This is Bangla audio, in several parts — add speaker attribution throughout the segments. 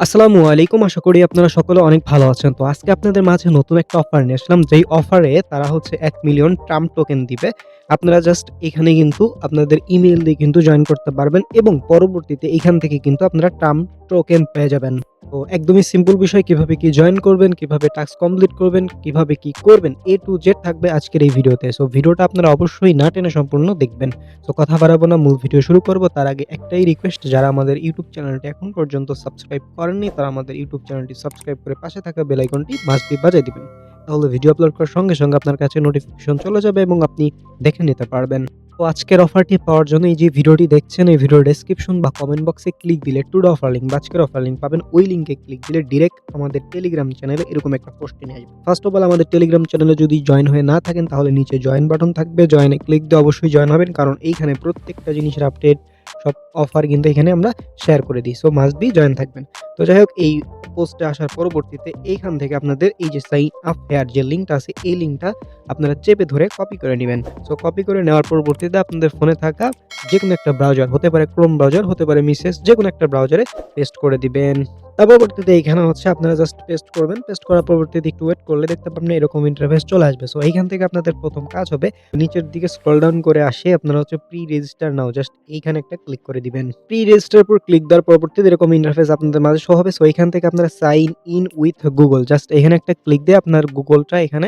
Speaker 1: আসসালামু আলাইকুম। আশা করি আপনারা সকলে অনেক ভালো আছেন। তো আজকে আপনাদের মাঝে নতুন একটা অফার নিয়ে আসলাম। যেই অফারে তারা হচ্ছে ১ মিলিয়ন ট্রাম্প টোকেন দিবে। আপনারা জাস্ট এখানে কিন্তু আপনাদের ইমেইল দিয়ে কিন্তু জয়েন করতে পারবেন এবং পরবর্তীতে এখান থেকে কিন্তু আপনারা ট্রাম্প টোকেন পেয়ে যাবেন। তো একদমই সিম্পল বিষয় কিভাবে কি জয়েন করবেন, কিভাবে টাস্ক কমপ্লিট করবেন, কিভাবে কি করবেন A to Z থাকবে আজকের এই ভিডিওতে। সো ভিডিওটা আপনারা অবশ্যই না টেনে সম্পূর্ণ দেখবেন। সো কথা বাড়াবো না, মূল ভিডিও শুরু করব। তার আগে একটাই রিকোয়েস্ট, যারা আমাদের ইউটিউব চ্যানেলটি এখন পর্যন্ত সাবস্ক্রাইব করেননি তারা আমাদের ইউটিউব চ্যানেলটি সাবস্ক্রাইব করে পাশে থাকা বেল আইকনটি মাস্ট বি বাজায় দিবেন। তাহলে ভিডিও আপলোড করার সঙ্গে, সঙ্গে আপনার কাছে নোটিফিকেশন চলে যাবে এবং আপনি দেখে নিতে পারবেন। তো আজকের অফারটি পাওয়ার জন্য এই যে ভিডিওটি দেখছেন, এই ভিডিওর ডেসক্রিপশন বা কমেন্ট বক্সে ক্লিক দিলে টুডে অফার লিঙ্ক বা আজকের অফার লিঙ্ক পাবেন। ওই লিঙ্কে ক্লিক দিলে ডিরেক্ট আমাদের টেলিগ্রাম চ্যানেলে এরকম একটা পোস্টে নিয়ে আসবে। ফার্স্ট অফ অল আমাদের টেলিগ্রাম চ্যানেলে যদি জয়েন হয়ে না থাকেন তাহলে নিচে জয়েন বাটন থাকবে। জয়েনে ক্লিক দিয়ে অবশ্যই জয়েন হবেন, কারণ এইখানে প্রত্যেকটা জিনিসের আপডেট, সব অফার কিন্তু এখানে আমরা শেয়ার করে দিই। সো মাস্ট বি জয়েন থাকবেন। তো যাই হোক, এই পোস্টে আসার পরবর্তীতে এইখান থেকে আপনাদের এই যে সাইন আপ হেয়ার যে লিঙ্কটা আছে, এই লিঙ্কটা আপনারা চেপে ধরে কপি করে নিবেন। সো কপি করে নেওয়ার পরবর্তীতে আপনাদের ফোনে থাকা যেকোনো একটা ব্রাউজার, হতে পারে ক্রোম ব্রাউজার, হতে পারে মিসেস, যেকোনো একটা ব্রাউজারে পেস্ট করে দিবেন। তার পরবর্তীতে এইখানে হচ্ছে আপনারা জাস্ট পেস্ট করবেন। পেস্ট করার পরবর্তীতে একটু ওয়েট করলে দেখতে পাবেন এরকম ইন্টারফেস চলে আসবে। সো এইখান থেকে আপনাদের প্রথম কাজ হবে নিচের দিকে স্ক্রল ডাউন করে আসে আপনারা হচ্ছে প্রি রেজিস্টার নাও, জাস্ট এইখানে একটা ক্লিক করে দিবেন। প্রি রেজিস্টার উপর ক্লিক দেওয়ার পরবর্তীতে এরকম ইন্টারফেস আপনাদের মাঝে শো হবে। সো এইখান থেকে আপনারা sign in with Google, just এখানে একটা ক্লিক দিয়ে আপনার গুগলটা এখানে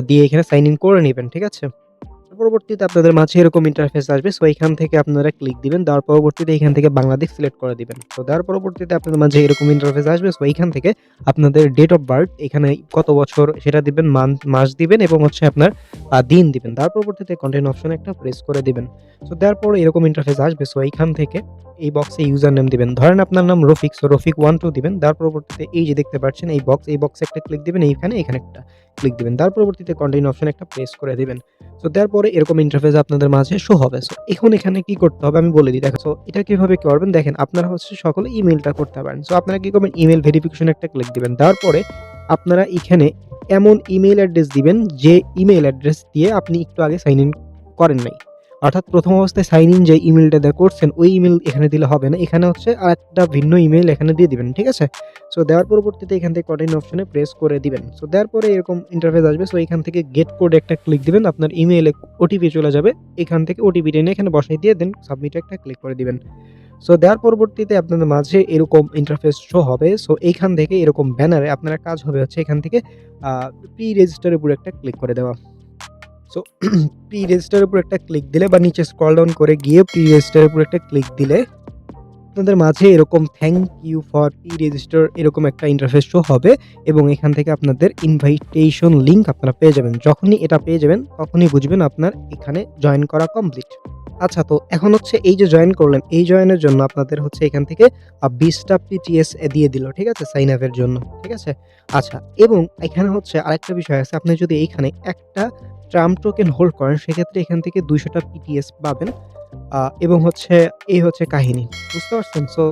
Speaker 1: দিয়ে এখানে সাইন ইন করে নিবেন। ঠিক আছে? পরবর্তীতে আপনাদের মাঝে এরকম ইন্টারফেস আসবে। সো এইখান থেকে আপনারা ক্লিক দিবেন। দেওয়ার পরবর্তীতে এখান থেকে বাংলাদেশ সিলেক্ট করে দিবেন। তো দেওয়ার পরবর্তীতে আপনাদের মাঝে এরকম ইন্টারফেস আসবে। সো এইখান থেকে আপনাদের ডেট অফ বার্থ এখানে কত বছর সেটা দিবেন, মাস দিবেন এবং হচ্ছে আপনার দিন দিবেন। তার পরবর্তীতে কন্টিনিউ অপশনে একটা প্রেস করে দিবেন। সো দেওয়ার পরে এরকম ইন্টারফেস আসবে। সো এইখান থেকে এই বক্সে ইউজার নেম দিবেন। ধরেন আপনার নাম রফিক, সো রফিক 1 2 দিবেন। তার পরবর্তীতে এই যে দেখতে পাচ্ছেন এই বক্সে একটা ক্লিক দিবেন, এখানে একটা ক্লিক দিবেন। তার পরবর্তীতে কন্টিনিউ অপশনে একটা প্রেস করে দিবেন। সো দেওয়ার পরে এরকম ইন্টারফেস আপনাদের মাঝে শো হবে। সো এখন এখানে কি করতে হবে আমি বলে দিই। দেখো, সো এটা কিভাবে করবেন দেখেন, আপনারা হচ্ছে সকলে ইমেইলটা করতে পারেন। সো আপনারা কি করবেন, ইমেইল ভেরিফিকেশন একটা ক্লিক দিবেন। দেওয়ার পরে আপনারা এখানে এমন ইমেইল অ্যাড্রেস দিবেন যে ইমেইল অ্যাড্রেস দিয়ে আপনি একটু আগে সাইন ইন করেন নাই। অর্থাৎ প্রথম অবস্থায় সাইন ইন যে ইমেইলটা দিয়ে করছেন ওই ইমেইল এখানে দিলে হবে না। এখানে হচ্ছে আরেকটা ভিন্ন ইমেইল এখানে দিয়ে দিবেন। ঠিক আছে? সো দেওয়ার পরবর্তীতে এখান থেকে কন্টিনিউ অপশনে প্রেস করে দিবেন। সো দেওয়ার পরে এরকম ইন্টারফেস আসবে। সো এখান থেকে গেট কোড একটা ক্লিক দিবেন। আপনার ইমেইলে ওটিপি চলে যাবে। এখান থেকে ওটিপিটা এনে এখানে বসাই দিয়ে দেন সাবমিট একটা ক্লিক করে দিবেন। সো দেওয়ার পরবর্তীতে আপনাদের মাঝে এরকম ইন্টারফেস শো হবে। সো এইখান থেকে এরকম ব্যানারে আপনার কাজ হবে হচ্ছে এখান থেকে প্রি রেজিস্টার এর উপর একটা ক্লিক করে দেওয়া। সো প্রি রেজিস্টার এর উপর একটা ক্লিক দিলে বা নিচে স্ক্রল ডাউন করে গিয়ে প্রি রেজিস্টার এর উপর একটা ক্লিক দিলে আপনাদের মাঝে এরকম thank you for pre register এরকম একটা ইন্টারফেস শো হবে এবং এখান থেকে আপনাদের ইনভাইটেশন লিংক আপনারা পেয়ে যাবেন। যখনই এটা পেয়ে যাবেন তখনই বুঝবেন আপনার এখানে জয়েন করা কমপ্লিট। আচ্ছা, তো এখন হচ্ছে এই যে জয়েন করলেন, এই জয়েনের জন্য আপনাদের হচ্ছে এখান থেকে ২০ টা পিটিএস দিয়ে দিল। ঠিক আছে? সাইন আপ এর জন্য। ঠিক আছে? আচ্ছা, এবং এখানে হচ্ছে আরেকটা বিষয় আছে। আপনি যদি এইখানে একটা ট্রাম্প টোকেন হোল্ড করেন সেক্ষেত্রে এখান থেকে ২০০ টা পিটিএস পাবেন। এবং হচ্ছে এই হচ্ছে কাহিনী। বুঝতে পারছেন? সো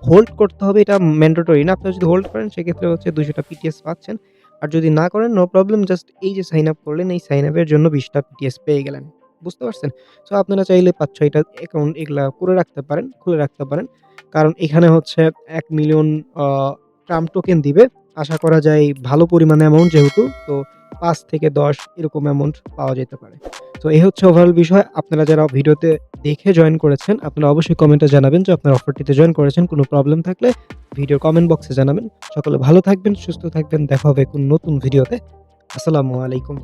Speaker 1: হোল্ড করতে হবে, এটা ম্যান্ডেটরি না। আপনি যদি হোল্ড করেন সেক্ষেত্রে হচ্ছে ২০০ টা পিটিএস পাচ্ছেন। আর যদি না করেন নো প্রবলেম, জাস্ট এই যে সাইন আপ করলেন এই সাইন আপ এর জন্য ২০ টা পিটিএস পেয়ে গেলেন। বুঝতে পারছেন? সো আপনারা চাইলে ৫-৬ টা অ্যাকাউন্ট এগুলা করে রাখতে পারেন, খুলে রাখতে পারেন। কারণ এখানে হচ্ছে ১ মিলিয়ন আ ট্রাম্প টোকেন দিবে। আশা করা যায় ভালো পরিমাণে অ্যামাউন্ট যেহেতু, তো ৫ থেকে ১০ এরকম অ্যামাউন্ট পাওয়া যেতে পারে। তো এই হচ্ছে ওভারঅল বিষয়। আপনারা যারা ভিডিওতে দেখে জয়েন করেছেন, আপনারা অবশ্যই কমেন্টে জানাবেন যে আপনারা অফারটিতে জয়েন করেছেন। কোনো প্রবলেম থাকলে ভিডিওর কমেন্ট বক্সে জানাবেন। সকলে ভালো থাকবেন, সুস্থ থাকবেন। দেখা হবে কোন নতুন ভিডিওতে। আসসালামু আলাইকুম।